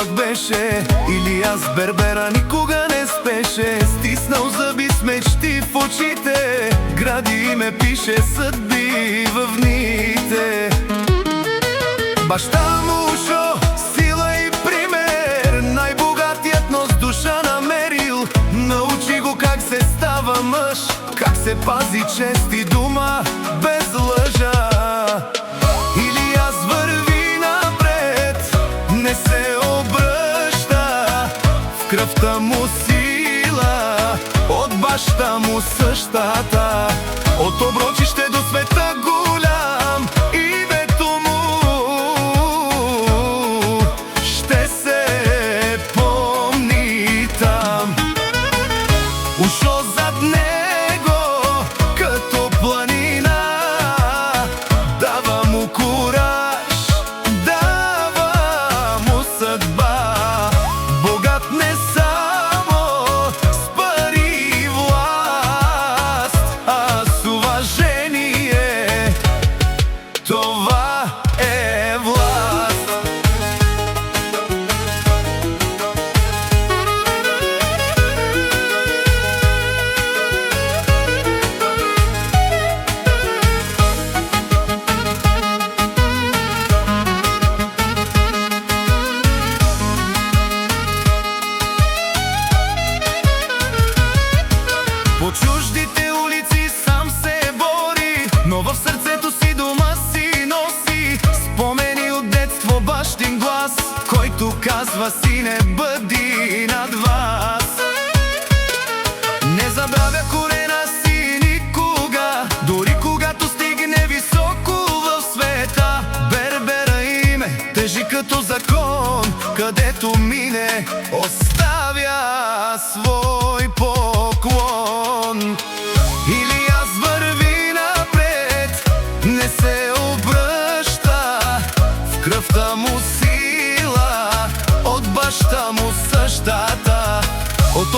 малък беше, Илияс Бербера никога не спеше. Стиснал зъби с мечти в очите, гради и ме пише съдби в дните. Баща му Ушо, сила и пример, най-богатият, но с душа намерил. Научи го как се става мъж, как се пази чест и дума без лъжа. Илияс върви напред, не се обръща, в кръвта му сила, от баща му същата. От оброчище до света голям, името му ще се помни там. Ушо зад него като планина, дава му кураж, дава му съдба. Богат не само с пари и власт, а с уважение. Това е власт. По чуждите улици сам се бори, но в сърцето си дома си носи спомени от детство, бащин глас, който казва: сине, бъди над вас. Не забравя корена си никога, дори когато стигне високо в света. Бербера име тежи като закон, където мине оставя свой поклон. Илияс върви напред, не се обръща, в кръвта му сила, от баща му същата. От